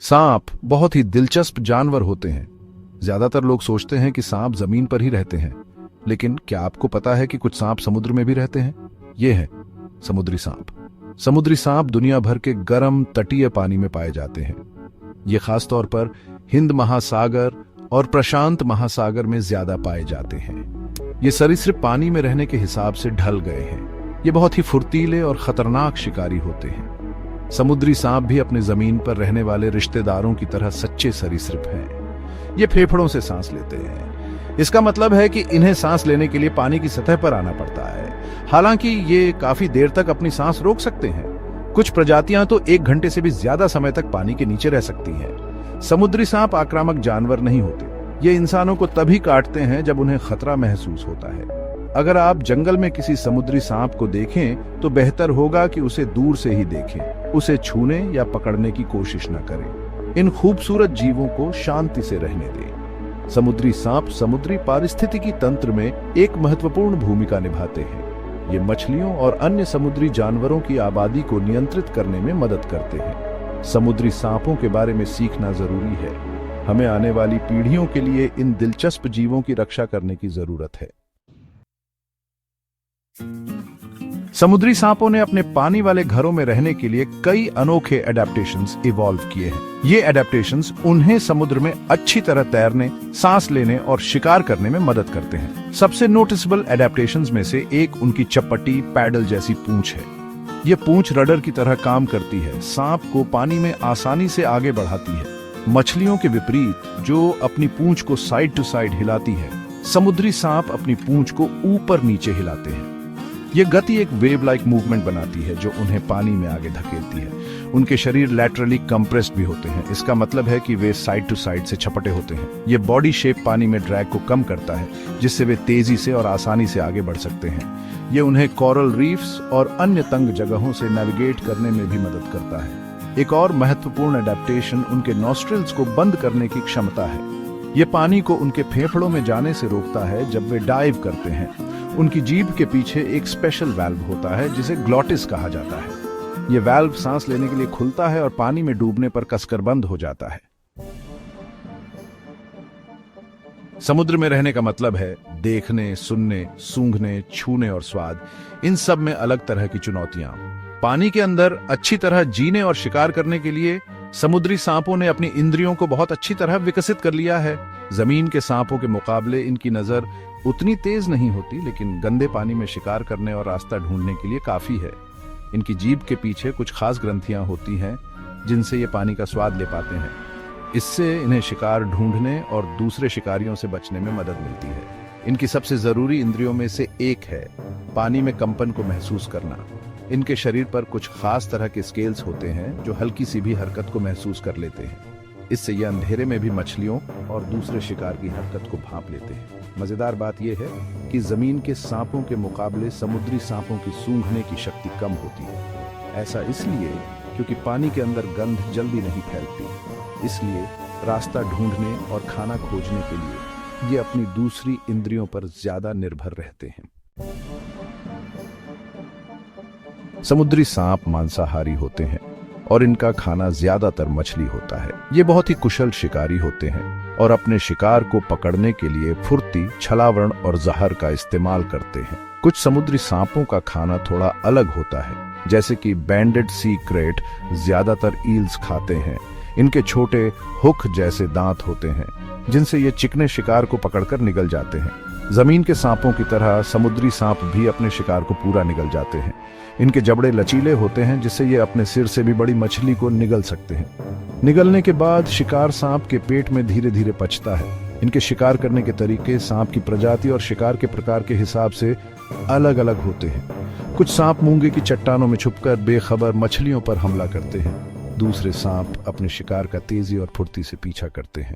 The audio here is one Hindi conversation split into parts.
सांप बहुत ही दिलचस्प जानवर होते हैं। ज्यादातर लोग सोचते हैं कि सांप जमीन पर ही रहते हैं, लेकिन क्या आपको पता है कि कुछ सांप समुद्र में भी रहते हैं? ये है समुद्री सांप। समुद्री सांप दुनिया भर के गर्म तटीय पानी में पाए जाते हैं। ये खासतौर पर हिंद महासागर और प्रशांत महासागर में ज्यादा पाए जाते हैं। ये सरीसृप पानी में रहने के हिसाब से ढल गए हैं। ये बहुत ही फुर्तीले और खतरनाक शिकारी होते हैं। समुद्री सांप भी अपने जमीन पर रहने वाले रिश्तेदारों की तरह सच्चे सरीसृप हैं। ये फेफड़ों से सांस लेते हैं। इसका मतलब है कि इन्हें सांस लेने के लिए पानी की सतह पर आना पड़ता है। हालांकि ये काफी देर तक अपनी सांस रोक सकते हैं। कुछ प्रजातियां तो 1 घंटे से भी ज्यादा समय तक पानी के नीचे रह सकती हैं। समुद्री सांप आक्रामक जानवर नहीं होते। ये इंसानों को तभी काटते हैं जब उन्हें खतरा महसूस होता है। अगर आप जंगल में किसी समुद्री सांप को देखें तो बेहतर होगा कि उसे दूर से ही देखें। उसे छूने या पकड़ने की कोशिश न करें। इन खूबसूरत जीवों को शांति से रहने दें। समुद्री सांप समुद्री पारिस्थितिकी तंत्र में एक महत्वपूर्ण भूमिका निभाते हैं। ये मछलियों और अन्य समुद्री जानवरों की आबादी को नियंत्रित करने में मदद करते हैं। समुद्री सांपों के बारे में सीखना जरूरी है। हमें आने वाली पीढ़ियों के लिए इन दिलचस्प जीवों की रक्षा करने की जरूरत है। समुद्री सांपों ने अपने पानी वाले घरों में रहने के लिए कई अनोखे एडेप्टेशंस इवॉल्व किए हैं। ये एडेप्टेशंस उन्हें समुद्र में अच्छी तरह तैरने, सांस लेने और शिकार करने में मदद करते हैं। सबसे नोटिसेबल एडेप्टेशंस में से एक उनकी चपटी पैडल जैसी पूंछ है। ये पूंछ रडर की तरह काम करती है, सांप को पानी में आसानी से आगे बढ़ाती है। मछलियों के विपरीत, जो अपनी पूंछ को साइड टू साइड हिलाती है, समुद्री सांप अपनी पूंछ को ऊपर नीचे हिलाते हैं। ये गति एक वेव लाइक मूवमेंट बनाती है जो उन्हें पानी में आगे धकेलती है। उनके शरीर लैटरली कंप्रेस्ड भी होते हैं। इसका मतलब है कि वे साइड टू साइड से झपटे होते हैं। ये बॉडी शेप पानी में ड्रैग को कम करता है, जिससे वे तेजी से और आसानी से आगे बढ़ सकते हैं। ये उन्हें कोरल रीफ्स और अन्य तंग जगहों से नेविगेट करने में भी मदद करता है। एक और महत्वपूर्ण एडेप्टेशन उनके नॉस्ट्रिल्स को बंद करने की क्षमता है। ये पानी को उनके फेफड़ों में जाने से रोकता है जब वे डाइव करते हैं। उनकी जीभ के पीछे एक स्पेशल वाल्व होता है जिसे ग्लॉटिस कहा जाता है। यह वाल्व सांस लेने के लिए खुलता है और पानी में डूबने पर कसकर बंद हो जाता है। समुद्र में रहने का मतलब है देखने, सुनने, सूंघने, छूने और स्वाद, इन सब में अलग तरह की चुनौतियां। पानी के अंदर अच्छी तरह जीने और शिकार करने के लिए समुद्री सांपों ने अपनी इंद्रियों को बहुत अच्छी तरह विकसित कर लिया है। जमीन के सांपों के मुकाबले इनकी नजर उतनी तेज नहीं होती, लेकिन गंदे पानी में शिकार करने और रास्ता ढूंढने के लिए काफी है। इनकी जीभ के पीछे कुछ खास ग्रंथियां होती हैं जिनसे ये पानी का स्वाद ले पाते हैं। इससे इन्हें शिकार ढूंढने और दूसरे शिकारियों से बचने में मदद मिलती है। इनकी सबसे जरूरी इंद्रियों में से एक है पानी में कंपन को महसूस करना। इनके शरीर पर कुछ खास तरह के स्केल्स होते हैं जो हल्की सी भी हरकत को महसूस कर लेते हैं। इससे यह अंधेरे में भी मछलियों और दूसरे शिकार की हरकत को भांप लेते हैं। मजेदार बात यह है कि जमीन के सांपों के मुकाबले समुद्री सांपों की सूंघने की शक्ति कम होती है। ऐसा इसलिए क्योंकि पानी के अंदर गंध जल्दी नहीं फैलती। इसलिए रास्ता ढूंढने और खाना खोजने के लिए ये अपनी दूसरी इंद्रियों पर ज्यादा निर्भर रहते हैं। समुद्री सांप मांसाहारी होते हैं और इनका खाना ज्यादातर मछली होता है। ये बहुत ही कुशल शिकारी होते हैं और अपने शिकार को पकड़ने के लिए फुर्ती, छलावरण और जहर का इस्तेमाल करते हैं। कुछ समुद्री सांपों का खाना थोड़ा अलग होता है, जैसे कि बैंडेड सी क्रेट ज्यादातर ईल्स खाते हैं। इनके छोटे हुक जैसे दांत होते हैं जिनसे ये चिकने शिकार को पकड़कर निगल जाते हैं। जमीन के सांपों की तरह समुद्री सांप भी अपने शिकार को पूरा निगल जाते हैं। इनके जबड़े लचीले होते हैं जिससे ये अपने सिर से भी बड़ी मछली को निगल सकते हैं। निगलने के बाद शिकार सांप के पेट में धीरे धीरे पचता है। इनके शिकार करने के तरीके सांप की प्रजाति और शिकार के प्रकार के हिसाब से अलग अलग होते हैं। कुछ सांप मूंगे की चट्टानों में छुपकर बेखबर मछलियों पर हमला करते हैं। दूसरे सांप अपने शिकार का तेजी और फुर्ती से पीछा करते हैं।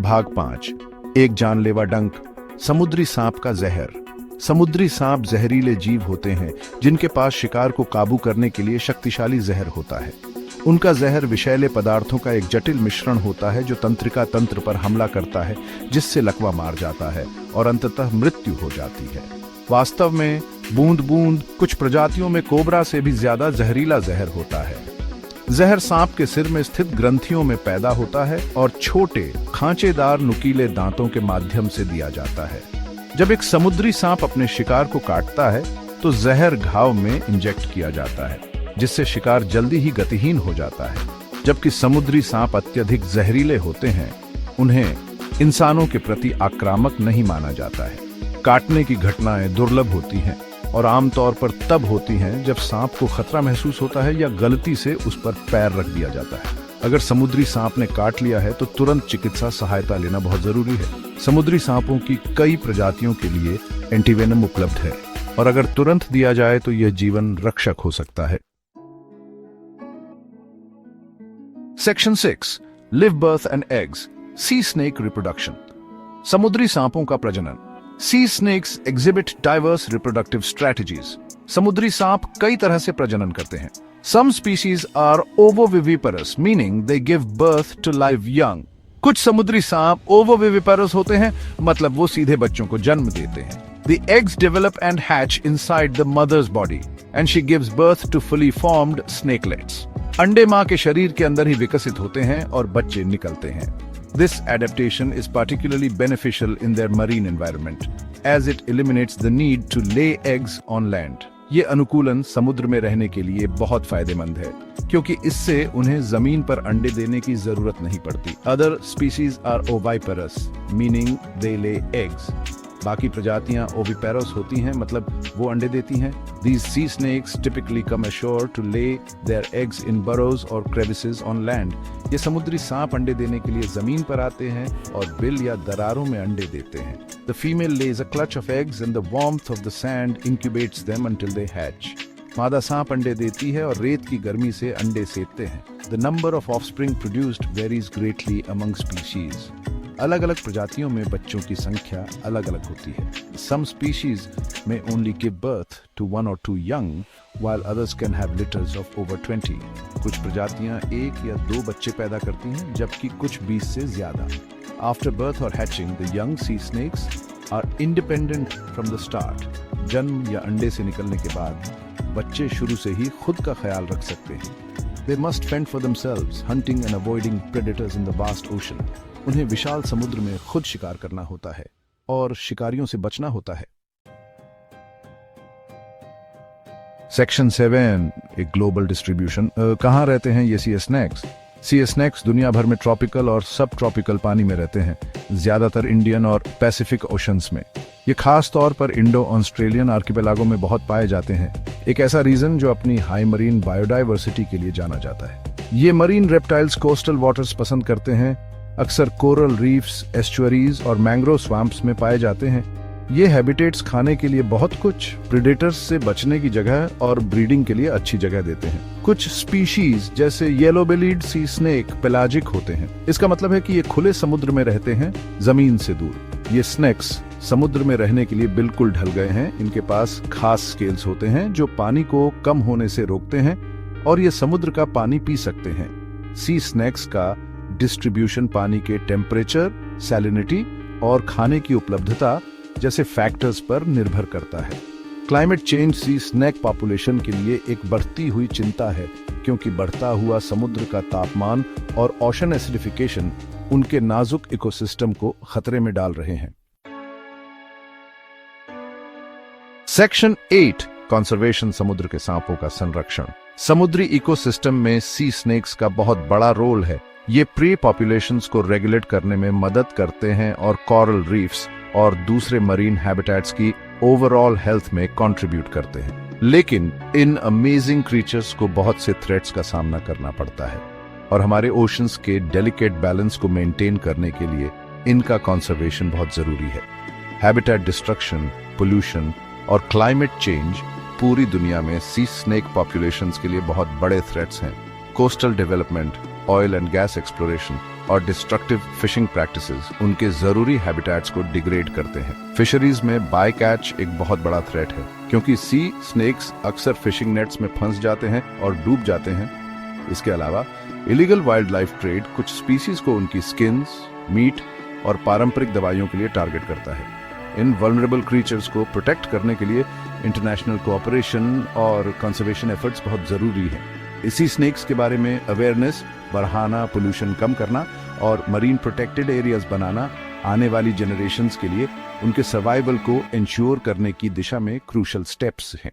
भाग 5, एक जानलेवा डंक। समुद्री सांप का जहर। समुद्री सांप जहरीले जीव होते हैं जिनके पास शिकार को काबू करने के लिए शक्तिशाली जहर होता है। उनका जहर विषैले पदार्थों का एक जटिल मिश्रण होता है जो तंत्रिका तंत्र पर हमला करता है, जिससे लकवा मार जाता है और अंततः मृत्यु हो जाती है। वास्तव में बूंद बूंद कुछ प्रजातियों में कोबरा से भी ज्यादा जहरीला जहर होता है। जहर सांप के सिर में स्थित ग्रंथियों में पैदा होता है और छोटे खांचेदार नुकीले दांतों के माध्यम से दिया जाता है। जब एक समुद्री सांप अपने शिकार को काटता है तो जहर घाव में इंजेक्ट किया जाता है, जिससे शिकार जल्दी ही गतिहीन हो जाता है। जबकि समुद्री सांप अत्यधिक जहरीले होते हैं, उन्हें इंसानों के प्रति आक्रामक नहीं माना जाता है। काटने की घटनाएं दुर्लभ होती हैं और आमतौर पर तब होती हैं जब सांप को खतरा महसूस होता है या गलती से उस पर पैर रख दिया जाता है। अगर समुद्री सांप ने काट लिया है तो तुरंत चिकित्सा सहायता लेना बहुत जरूरी है। समुद्री सांपों की कई प्रजातियों के लिए एंटीवेनम उपलब्ध है और अगर तुरंत दिया जाए तो यह जीवन रक्षक हो सकता है। Section 6 live birth and eggs, sea snake reproduction. समुद्री सांपों का प्रजनन। Sea snakes exhibit diverse reproductive strategies. समुद्री सांप कई तरह से प्रजनन करते हैं। Some species are ovoviviparous, meaning they give birth to live young. कुछ समुद्री सांप ओवोविविपरस होते हैं, मतलब वो सीधे बच्चों को जन्म देते हैं। The eggs develop and hatch inside the mother's body, and she gives birth to fully formed snakelets. अंडे मां के शरीर के अंदर ही विकसित होते हैं और बच्चे निकलते हैं। This adaptation is particularly beneficial in their marine environment, as it eliminates the need to lay eggs on land. ये अनुकूलन समुद्र में रहने के लिए बहुत फायदेमंद है, क्योंकि इससे उन्हें जमीन पर अंडे देने की जरूरत नहीं पड़ती। Other species are oviparous, meaning they lay eggs. बाकी प्रजातियां ओविपेरस होती हैं, मतलब वो अंडे देती हैं। These sea snakes typically come ashore to lay their eggs in burrows or crevices on land. ये समुद्री सांप अंडे देने के लिए जमीन पर आते हैं और बिल या दरारों में अंडे देते हैं। The female lays a clutch of eggs and the warmth of the sand incubates them until they hatch. मादा सांप अंडे देती है और रेत की गर्मी से अंडे सेकते हैं। The number of offspring produced varies greatly among species. अलग अलग प्रजातियों में बच्चों की संख्या अलग अलग होती है। Some species may only give birth to 1 or 2 young, while others can have litters of over 20. कुछ प्रजातियां 1 या 2 बच्चे पैदा करती हैं, जबकि कुछ 20 से ज्यादा। After birth or hatching, the young sea snakes are independent from the start. जन्म या अंडे से निकलने के बाद बच्चे शुरू से ही खुद का ख्याल रख सकते हैं। They must fend for themselves, hunting and avoiding predators in the vast ocean. उन्हें विशाल समुद्र में खुद शिकार करना होता है और शिकारियों से बचना होता है। सेक्शन 7 एक ग्लोबल डिस्ट्रीब्यूशन। कहाँ रहते हैं ये सी स्नेक्स? सी स्नेक्स दुनिया भर में ट्रॉपिकल और सब ट्रॉपिकल पानी में रहते हैं, ज्यादातर इंडियन और पैसिफिक ओशंस में। ये खास तौर पर इंडो ऑस्ट्रेलियन आर्किपेलागो में बहुत पाए जाते हैं, एक ऐसा रीजन जो अपनी हाई मरीन बायोडाइवर्सिटी के लिए जाना जाता है। ये मरीन रेप्टाइल्स कोस्टल वाटर्स पसंद करते हैं, अक्सर कोरल रीफ्स, एस्चुअरीज और मैंग्रोव स्वैम्प्स में पाए जाते हैं। ये हैबिटेट्स खाने के लिए बहुत कुछ, प्रेडेटर्स से बचने की जगह और ब्रीडिंग के लिए अच्छी जगह देते हैं। कुछ स्पीशीज जैसे येलो बेलीड सी स्नेक पेलाजिक होते हैं। इसका मतलब है कि ये खुले समुद्र में रहते हैं, जमीन से दूर। ये स्नेक्स समुद्र में रहने के लिए बिल्कुल ढल गए हैं। इनके पास खास स्केल्स होते हैं जो पानी को कम होने से रोकते हैं और ये समुद्र का पानी पी सकते हैं। सी स्नेक्स का डिस्ट्रीब्यूशन पानी के टेम्परेचर, सैलिनिटी और खाने की उपलब्धता जैसे फैक्टर्स पर निर्भर करता है। क्लाइमेट चेंज सी स्नेक पॉपुलेशन के लिए एक बढ़ती हुई चिंता है, क्योंकि बढ़ता हुआ समुद्र का तापमान और ओशन एसिडिफिकेशन उनके नाजुक इकोसिस्टम को खतरे में डाल रहे हैं। सेक्शन 8 कंजर्वेशन, समुद्र के सांपों का संरक्षण। समुद्री इकोसिस्टम में सी स्नेक्स का बहुत बड़ा रोल है। ये प्री पॉपुलेशंस को रेगुलेट करने में मदद करते हैं और कोरल रीफ्स और दूसरे मरीन हैबिटेट्स की ओवरऑल हेल्थ में कंट्रीब्यूट करते हैं। लेकिन इन अमेजिंग क्रीचर्स को बहुत से थ्रेट्स का सामना करना पड़ता है और हमारे ओशंस के डेलिकेट बैलेंस को मेंटेन करने के लिए इनका कंजर्वेशन बहुत जरूरी है। हैबिटेट डिस्ट्रक्शन, पोल्यूशन और क्लाइमेट चेंज पूरी दुनिया में सी स्नेक पॉपुलेशंस के लिए बहुत बड़े थ्रेट्स हैं। Coastal development, oil and gas exploration और डिस्ट्रक्टिव फिशिंग प्रैक्टिसेस उनके जरूरी हैबिटेट्स को डिग्रेड करते हैं। फिशरीज में बाय कैच एक बहुत बड़ा थ्रेट है, क्योंकि सी स्नेक्स अक्सर फिशिंग नेट्स में फंस जाते हैं और डूब जाते हैं। इसके अलावा इलीगल वाइल्ड लाइफ ट्रेड कुछ स्पीसीज को उनकी स्किन्स, मीट और पारंपरिक दवाइयों के लिए टारगेट करता है। इन वल्नरेबल क्रीचर्स को प्रोटेक्ट करने के लिए इंटरनेशनल कोऑपरेशन और कंजर्वेशन एफर्ट्स बहुत ज़रूरी है। इसी स्नेक्स के बारे में अवेयरनेस बढ़ाना, पोल्यूशन कम करना और मरीन प्रोटेक्टेड एरियाज बनाना आने वाली जनरेशन्स के लिए उनके सर्वाइवल को इंश्योर करने की दिशा में क्रूशल स्टेप्स हैं।